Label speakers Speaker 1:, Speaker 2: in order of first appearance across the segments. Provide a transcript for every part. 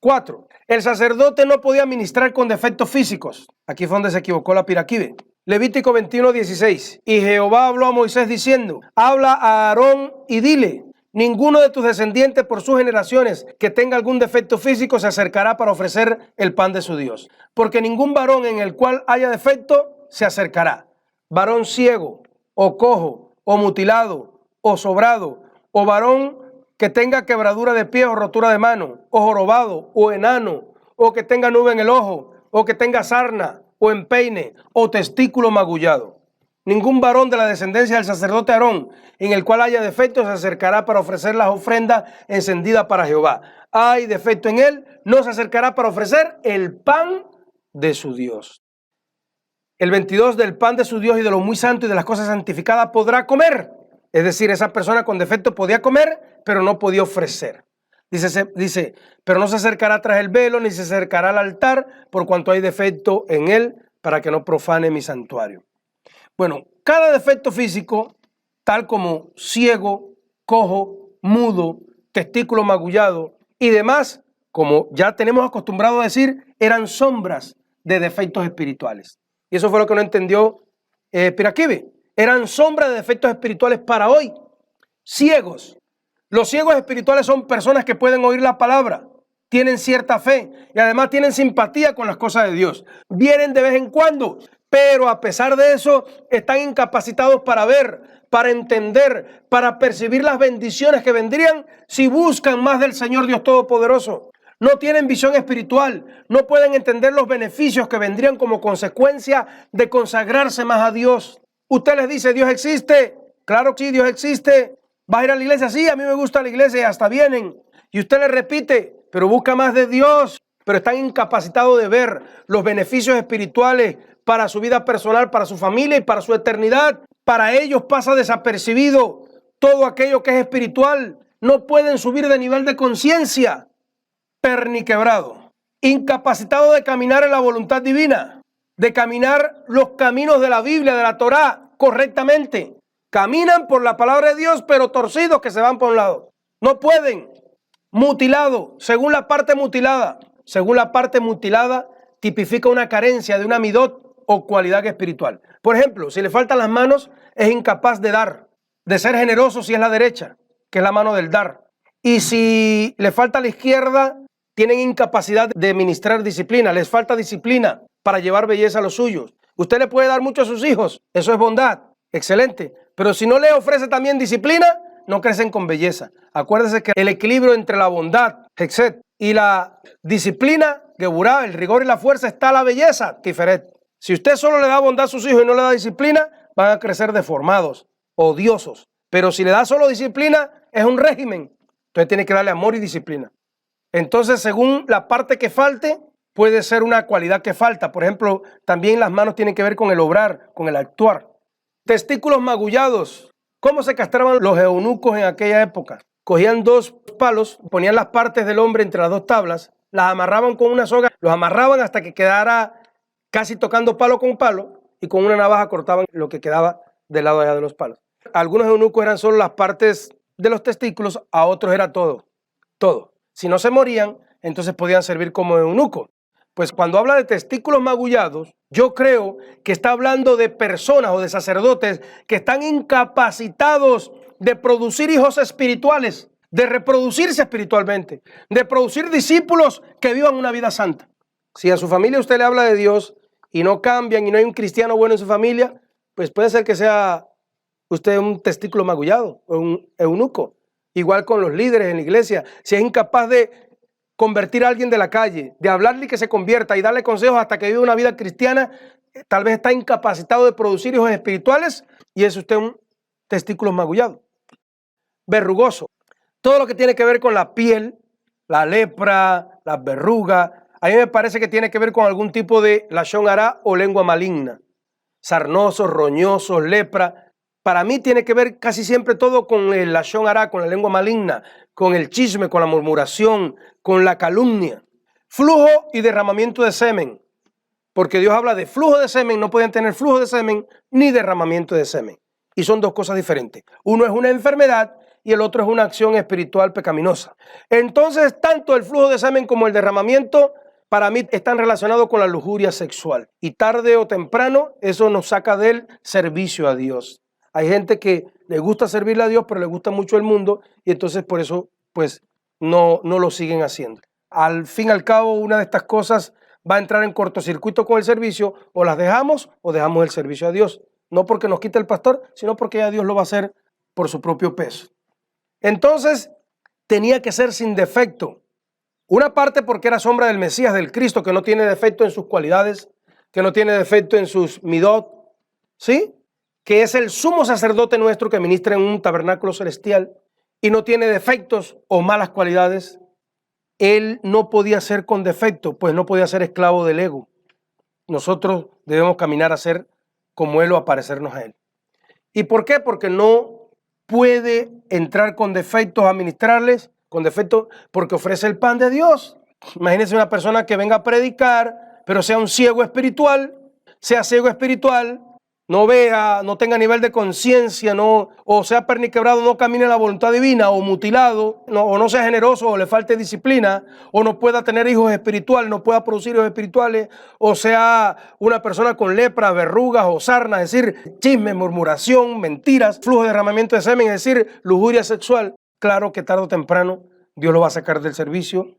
Speaker 1: 4. El sacerdote no podía ministrar con defectos físicos. Aquí fue donde se equivocó la Piraquive. Levítico 21:16. Y Jehová habló a Moisés diciendo: habla a Aarón y dile: ninguno de tus descendientes por sus generaciones que tenga algún defecto físico se acercará para ofrecer el pan de su Dios. Porque ningún varón en el cual haya defecto se acercará. Varón ciego, o cojo, o mutilado, o sobrado, o varón que tenga quebradura de pie o rotura de mano, o jorobado, o enano, o que tenga nube en el ojo, o que tenga sarna, o empeine, o testículo magullado. Ningún varón de la descendencia del sacerdote Aarón, en el cual haya defecto, se acercará para ofrecer las ofrendas encendidas para Jehová. Hay defecto en él, no se acercará para ofrecer el pan de su Dios. El 22, del pan de su Dios y de lo muy santo y de las cosas santificadas podrá comer. Es decir, esa persona con defecto podía comer, pero no podía ofrecer. Dice, pero no se acercará tras el velo, ni se acercará al altar, por cuanto hay defecto en él, para que no profane mi santuario. Bueno, cada defecto físico, tal como ciego, cojo, mudo, testículo magullado y demás, como ya tenemos acostumbrado a decir, eran sombras de defectos espirituales. Y eso fue lo que no entendió Piraquive. Eran sombras de defectos espirituales para hoy. Ciegos. Los ciegos espirituales son personas que pueden oír la palabra, tienen cierta fe y además tienen simpatía con las cosas de Dios. Vienen de vez en cuando, pero a pesar de eso están incapacitados para ver, para entender, para percibir las bendiciones que vendrían si buscan más del Señor Dios Todopoderoso. No tienen visión espiritual, no pueden entender los beneficios que vendrían como consecuencia de consagrarse más a Dios. Usted les dice: ¿Dios existe? Claro que sí, Dios existe. ¿Vas a ir a la iglesia? Sí, a mí me gusta la iglesia y hasta vienen. Y usted le repite: pero busca más de Dios. Pero están incapacitados de ver los beneficios espirituales para su vida personal, para su familia y para su eternidad. Para ellos pasa desapercibido todo aquello que es espiritual. No pueden subir de nivel de conciencia. Perniquebrado. Incapacitado de caminar en la voluntad divina, de caminar los caminos de la Biblia, de la Torá, correctamente. Caminan por la palabra de Dios, pero torcidos que se van por un lado. No pueden. Mutilado, según la parte mutilada. Según la parte mutilada, tipifica una carencia de una midot o cualidad espiritual. Por ejemplo, si le faltan las manos, es incapaz de dar, de ser generoso si es la derecha, que es la mano del dar. Y si le falta la izquierda, tienen incapacidad de ministrar disciplina. Les falta disciplina para llevar belleza a los suyos. Usted le puede dar mucho a sus hijos, eso es bondad, excelente. Pero si no le ofrece también disciplina, no crecen con belleza. Acuérdese que el equilibrio entre la bondad, hexet, y la disciplina, geburá, el rigor y la fuerza, está la belleza, tiferet. Si usted solo le da bondad a sus hijos y no le da disciplina, van a crecer deformados, odiosos. Pero si le da solo disciplina, es un régimen. Entonces tiene que darle amor y disciplina. Entonces, según la parte que falte, puede ser una cualidad que falta. Por ejemplo, también las manos tienen que ver con el obrar, con el actuar. Testículos magullados. ¿Cómo se castraban los eunucos en aquella época? Cogían 2 palos, ponían las partes del hombre entre las 2 tablas, las amarraban con una soga, los amarraban hasta que quedara casi tocando palo con palo y con una navaja cortaban lo que quedaba del lado allá de los palos. Algunos eunucos eran solo las partes de los testículos, a otros era todo. Si no se morían, entonces podían servir como eunucos. Pues cuando habla de testículos magullados, yo creo que está hablando de personas o de sacerdotes que están incapacitados de producir hijos espirituales, de reproducirse espiritualmente, de producir discípulos que vivan una vida santa. Si a su familia usted le habla de Dios y no cambian y no hay un cristiano bueno en su familia, pues puede ser que sea usted un testículo magullado o un eunuco. Igual con los líderes en la iglesia. Si es incapaz de convertir a alguien de la calle, de hablarle que se convierta y darle consejos hasta que viva una vida cristiana, tal vez está incapacitado de producir hijos espirituales y es usted un testículo magullado. Verrugoso. Todo lo que tiene que ver con la piel, la lepra, las verrugas, a mí me parece que tiene que ver con algún tipo de lashon hará o lengua maligna. Sarnosos, roñosos, lepra. Para mí tiene que ver casi siempre todo con el lashon hará, con la lengua maligna, con el chisme, con la murmuración, con la calumnia. Flujo y derramamiento de semen. Porque Dios habla de flujo de semen, no pueden tener flujo de semen ni derramamiento de semen. Y son 2 cosas diferentes. Uno es una enfermedad y el otro es una acción espiritual pecaminosa. Entonces, tanto el flujo de semen como el derramamiento para mí están relacionados con la lujuria sexual. Y tarde o temprano eso nos saca del servicio a Dios. Hay gente que le gusta servirle a Dios, pero le gusta mucho el mundo y entonces por eso pues no lo siguen haciendo. Al fin y al cabo, una de estas cosas va a entrar en cortocircuito con el servicio, o las dejamos o dejamos el servicio a Dios. No porque nos quite el pastor, sino porque ya Dios lo va a hacer por su propio peso. Entonces, tenía que ser sin defecto. Una parte porque era sombra del Mesías, del Cristo, que no tiene defecto en sus cualidades, que no tiene defecto en sus midot, ¿sí? Que es el sumo sacerdote nuestro que ministra en un tabernáculo celestial y no tiene defectos o malas cualidades. Él no podía ser con defecto, pues no podía ser esclavo del ego. Nosotros debemos caminar a ser como Él o a parecernos a Él. ¿Y por qué? Porque no puede entrar con defectos a ministrarles, con defectos, porque ofrece el pan de Dios. Imagínense una persona que venga a predicar, pero sea un ciego espiritual, no vea, no tenga nivel de conciencia, o sea perniquebrado, no camine en la voluntad divina, o mutilado, o no sea generoso, o le falte disciplina, o no pueda tener hijos espirituales, no pueda producir hijos espirituales, o sea una persona con lepra, verrugas o sarna, es decir, chisme, murmuración, mentiras, flujo de derramamiento de semen, es decir, lujuria sexual. Claro que tarde o temprano Dios lo va a sacar del servicio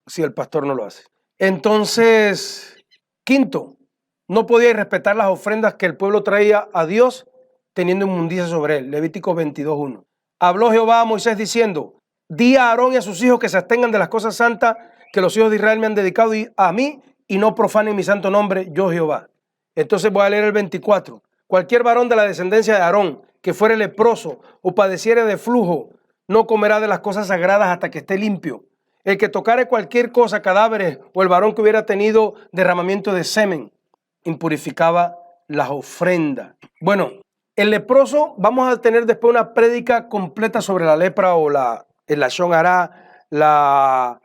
Speaker 1: si el pastor no lo hace. Entonces, quinto, no podía respetar las ofrendas que el pueblo traía a Dios teniendo inmundicia sobre él. Levítico 22:1. Habló Jehová a Moisés diciendo: di a Aarón y a sus hijos que se abstengan de las cosas santas que los hijos de Israel me han dedicado a mí y no profanen mi santo nombre, yo Jehová. Entonces voy a leer el 24. Cualquier varón de la descendencia de Aarón que fuere leproso o padeciere de flujo no comerá de las cosas sagradas hasta que esté limpio. El que tocare cualquier cosa, cadáveres o el varón que hubiera tenido derramamiento de semen, impurificaba las ofrendas. Bueno, el leproso, vamos a tener después una prédica completa sobre la lepra o el lashon hará, la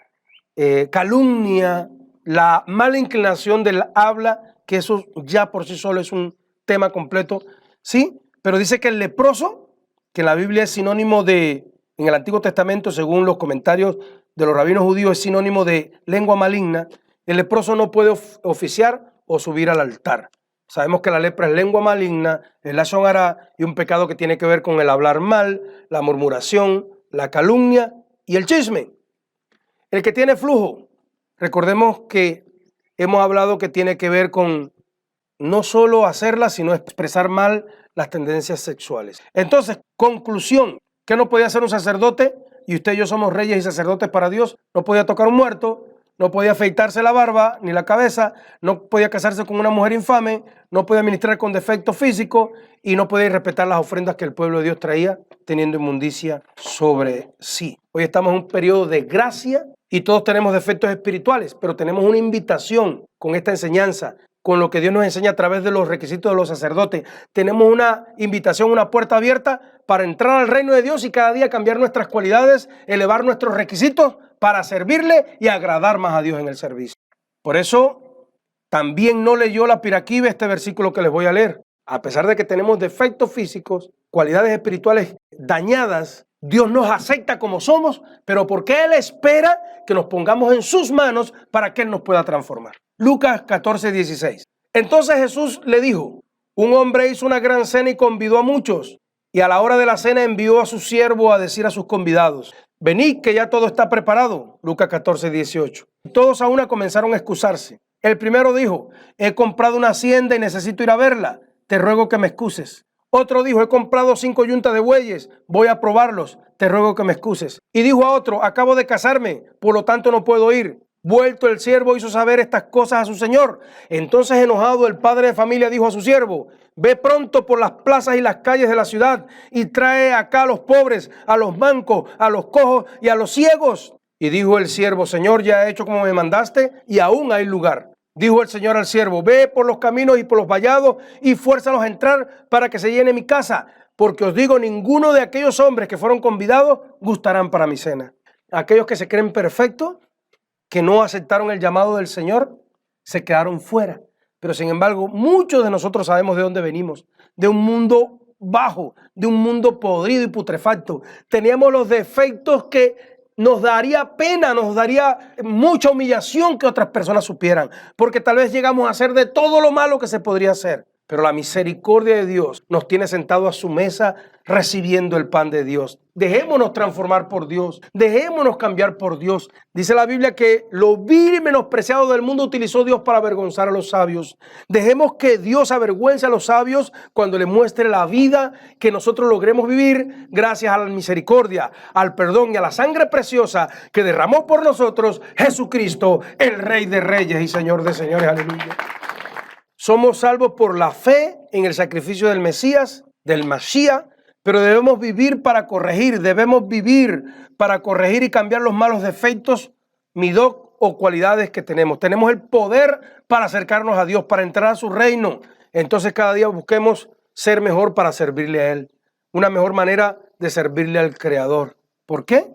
Speaker 1: calumnia, la mala inclinación del habla, que eso ya por sí solo es un tema completo, ¿sí? Pero dice que el leproso, que en la Biblia es sinónimo de, en el Antiguo Testamento, según los comentarios de los rabinos judíos, es sinónimo de lengua maligna. El leproso no puede oficiar o subir al altar. Sabemos que la lepra es lengua maligna, el lashon hará y un pecado que tiene que ver con el hablar mal, la murmuración, la calumnia y el chisme. El que tiene flujo, recordemos que hemos hablado que tiene que ver con no solo hacerla, sino expresar mal las tendencias sexuales. Entonces, conclusión, ¿qué no podía hacer un sacerdote? Y usted y yo somos reyes y sacerdotes para Dios. No podía tocar un muerto, no podía afeitarse la barba ni la cabeza, no podía casarse con una mujer infame, no podía ministrar con defecto físico y no podía respetar las ofrendas que el pueblo de Dios traía teniendo inmundicia sobre sí. Hoy estamos en un periodo de gracia y todos tenemos defectos espirituales, pero tenemos una invitación con esta enseñanza, con lo que Dios nos enseña a través de los requisitos de los sacerdotes. Tenemos una invitación, una puerta abierta para entrar al reino de Dios y cada día cambiar nuestras cualidades, elevar nuestros requisitos para servirle y agradar más a Dios en el servicio. Por eso, también no leyó la Piraquive este versículo que les voy a leer. A pesar de que tenemos defectos físicos, cualidades espirituales dañadas, Dios nos acepta como somos, pero porque Él espera que nos pongamos en sus manos para que Él nos pueda transformar. Lucas 14:16. Entonces Jesús le dijo: un hombre hizo una gran cena y convidó a muchos, y a la hora de la cena envió a su siervo a decir a sus convidados: venid, que ya todo está preparado. Lucas 14:18. Todos a una comenzaron a excusarse. El primero dijo: he comprado una hacienda y necesito ir a verla, te ruego que me excuses. Otro dijo: he comprado 5 yuntas de bueyes, voy a probarlos, te ruego que me excuses. Y dijo a otro: acabo de casarme, por lo tanto no puedo ir. Vuelto el siervo hizo saber estas cosas a su señor. Entonces, enojado, el padre de familia dijo a su siervo: ve pronto por las plazas y las calles de la ciudad y trae acá a los pobres, a los mancos, a los cojos y a los ciegos. Y dijo el siervo: Señor, ya he hecho como me mandaste y aún hay lugar. Dijo el Señor al siervo: ve por los caminos y por los vallados y fuérzalos a entrar para que se llene mi casa, porque os digo, ninguno de aquellos hombres que fueron convidados gustarán para mi cena. Aquellos que se creen perfectos, que no aceptaron el llamado del Señor, se quedaron fuera. Pero sin embargo, muchos de nosotros sabemos de dónde venimos, de un mundo bajo, de un mundo podrido y putrefacto. Teníamos los defectos que nos daría pena, nos daría mucha humillación que otras personas supieran, porque tal vez llegamos a hacer de todo lo malo que se podría hacer. Pero la misericordia de Dios nos tiene sentados a su mesa recibiendo el pan de Dios. Dejémonos transformar por Dios. Dejémonos cambiar por Dios. Dice la Biblia que lo vil y menospreciado del mundo utilizó Dios para avergonzar a los sabios. Dejemos que Dios avergüence a los sabios cuando le muestre la vida que nosotros logremos vivir gracias a la misericordia, al perdón y a la sangre preciosa que derramó por nosotros Jesucristo, el Rey de Reyes y Señor de Señores. Aleluya. Somos salvos por la fe en el sacrificio del Mesías, del Mashiach, pero debemos vivir para corregir, y cambiar los malos defectos, midot o cualidades que tenemos. Tenemos el poder para acercarnos a Dios, para entrar a su reino. Entonces cada día busquemos ser mejor para servirle a Él. Una mejor manera de servirle al Creador. ¿Por qué?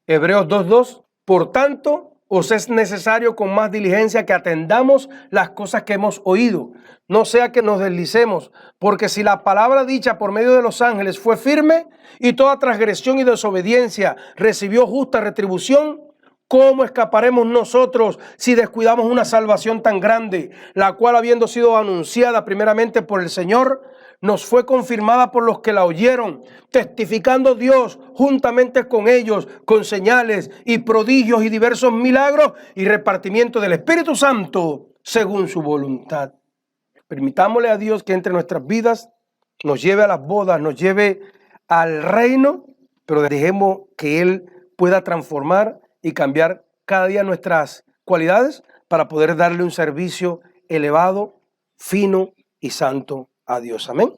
Speaker 1: Hebreos 2:2. Por tanto, os es necesario con más diligencia que atendamos las cosas que hemos oído, no sea que nos deslicemos, porque si la palabra dicha por medio de los ángeles fue firme y toda transgresión y desobediencia recibió justa retribución, ¿cómo escaparemos nosotros si descuidamos una salvación tan grande, la cual habiendo sido anunciada primeramente por el Señor, nos fue confirmada por los que la oyeron, testificando Dios juntamente con ellos, con señales y prodigios y diversos milagros y repartimiento del Espíritu Santo según su voluntad? Permitámosle a Dios que entre en nuestras vidas, nos lleve a las bodas, nos lleve al reino, pero dejemos que Él pueda transformar y cambiar cada día nuestras cualidades para poder darle un servicio elevado, fino y santo a Dios. Amén.